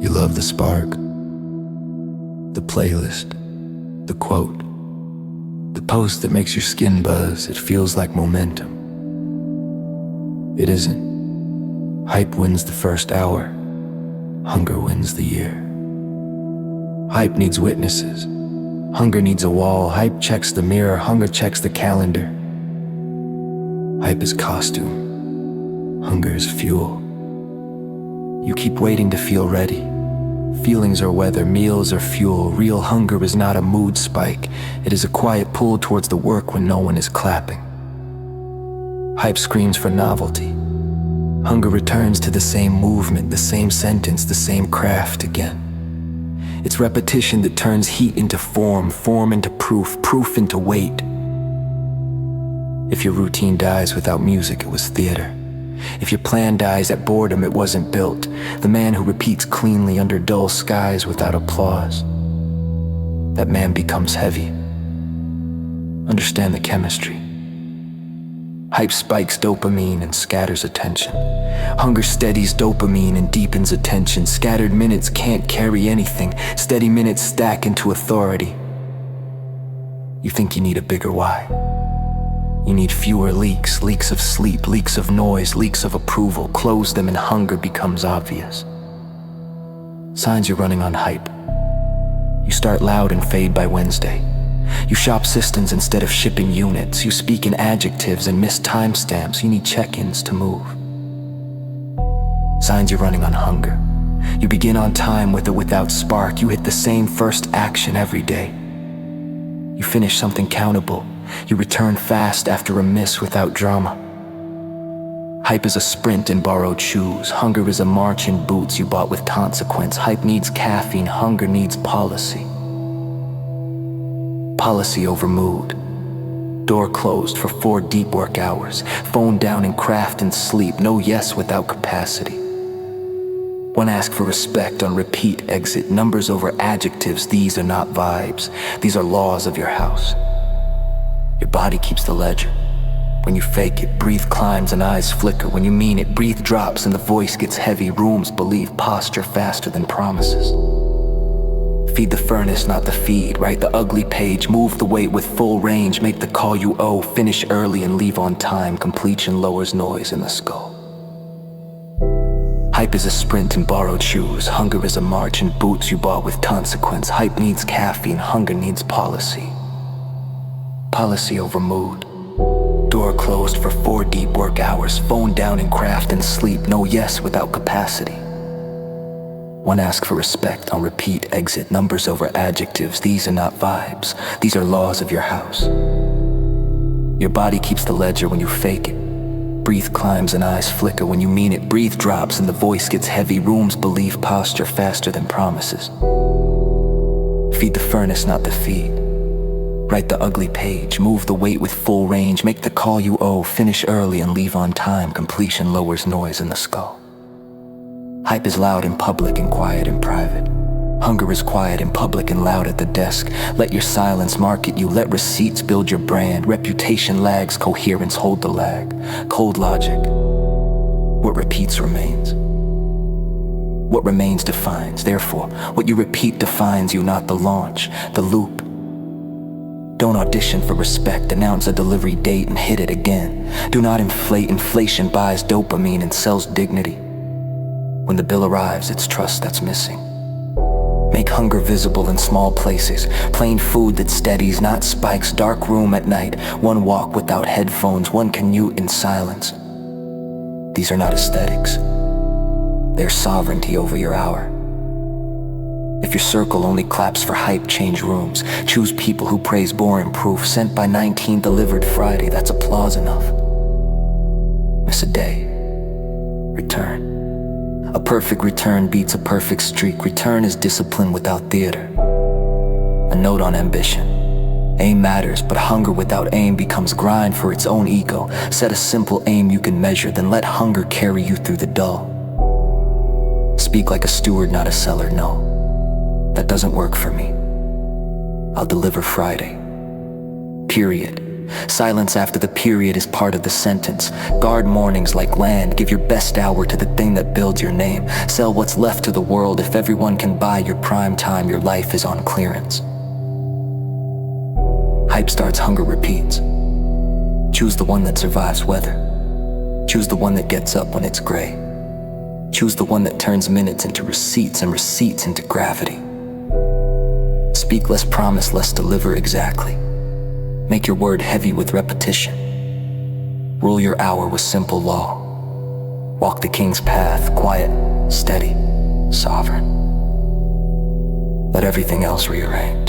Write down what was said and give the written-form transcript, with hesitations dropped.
You love the spark, the playlist, the quote, the post that makes your skin buzz. It feels like momentum. It isn't. Hype wins the first hour. Hunger wins the year. Hype needs witnesses. Hunger needs a wall. Hype checks the mirror. Hunger checks the calendar. Hype is costume. Hunger is fuel. You keep waiting to feel ready. Feelings are weather, meals are fuel. Real hunger is not a mood spike. It is a quiet pull towards the work when no one is clapping. Hype screams for novelty. Hunger returns to the same movement, the same sentence, the same craft again. It's repetition that turns heat into form, form into proof, proof into weight. If your routine dies without music, it was theater. If your plan dies at boredom, it wasn't built. The man who repeats cleanly under dull skies without applause, that man becomes heavy. Understand the chemistry. Hype spikes dopamine and scatters attention. Hunger steadies dopamine and deepens attention. Scattered minutes can't carry anything. Steady minutes stack into authority. You think you need a bigger why. You need fewer leaks, leaks of sleep, leaks of noise, leaks of approval. Close them and hunger becomes obvious. Signs you're running on hype. You start loud and fade by Wednesday. You shop systems instead of shipping units. You speak in adjectives and miss timestamps. You need check-ins to move. Signs you're running on hunger. You begin on time with or without spark. You hit the same first action every day. You finish something countable. You return fast after a miss without drama. Hype is a sprint in borrowed shoes. Hunger is a march in boots you bought with consequence. Hype needs caffeine, hunger needs policy. Policy over mood. Door closed for 4 deep work hours. Phone down in craft and sleep. No yes without capacity. One ask for respect on repeat exit. Numbers over adjectives. These are not vibes. These are laws of your house. Your body keeps the ledger. When you fake it, breathe climbs and eyes flicker. When you mean it, breathe drops and the voice gets heavy. Rooms believe posture faster than promises. Feed the furnace, not the feed. Write the ugly page, move the weight with full range. Make the call you owe, finish early and leave on time. Completion lowers noise in the skull. Hype is a sprint in borrowed shoes. Hunger is a march in boots you bought with consequence. Hype needs caffeine, hunger needs policy. Policy over mood. Door closed for 4 deep work hours. Phone down in craft and sleep. No yes without capacity. One ask for respect on repeat exit. Numbers over adjectives. These are not vibes. These are laws of your house. Your body keeps the ledger when you fake it. Breathe climbs and eyes flicker. When you mean it, breathe drops and the voice gets heavy. Rooms believe posture faster than promises. Feed the furnace, not the feed. Write the ugly page, move the weight with full range. Make the call you owe, finish early and leave on time. Completion lowers noise in the skull. Hype is loud in public and quiet in private. Hunger is quiet in public and loud at the desk. Let your silence market you, let receipts build your brand. Reputation lags, coherence hold the lag. Cold logic. What repeats remains. What remains defines. Therefore, what you repeat defines you, not the launch, the loop. Don't audition for respect, announce a delivery date and hit it again. Do not inflate, inflation buys dopamine and sells dignity. When the bill arrives, it's trust that's missing. Make hunger visible in small places. Plain food that steadies, not spikes. Dark room at night, one walk without headphones, one commute in silence. These are not aesthetics. They're sovereignty over your hour. If your circle only claps for hype, change rooms. Choose people who praise boring proof. Sent by 19, delivered Friday, that's applause enough. Miss a day. Return. A perfect return beats a perfect streak. Return is discipline without theater. A note on ambition. Aim matters, but hunger without aim becomes grind for its own ego. Set a simple aim you can measure, then let hunger carry you through the dull. Speak like a steward, not a seller, no. That doesn't work for me. I'll deliver Friday. Period. Silence after the period is part of the sentence. Guard mornings like land. Give your best hour to the thing that builds your name. Sell what's left to the world. If everyone can buy your prime time, your life is on clearance. Hype starts, hunger repeats. Choose the one that survives weather. Choose the one that gets up when it's gray. Choose the one that turns minutes into receipts and receipts into gravity. Speak less, promise less, deliver exactly. Make your word heavy with repetition. Rule your hour with simple law. Walk the king's path, quiet, steady, sovereign. Let everything else rearrange.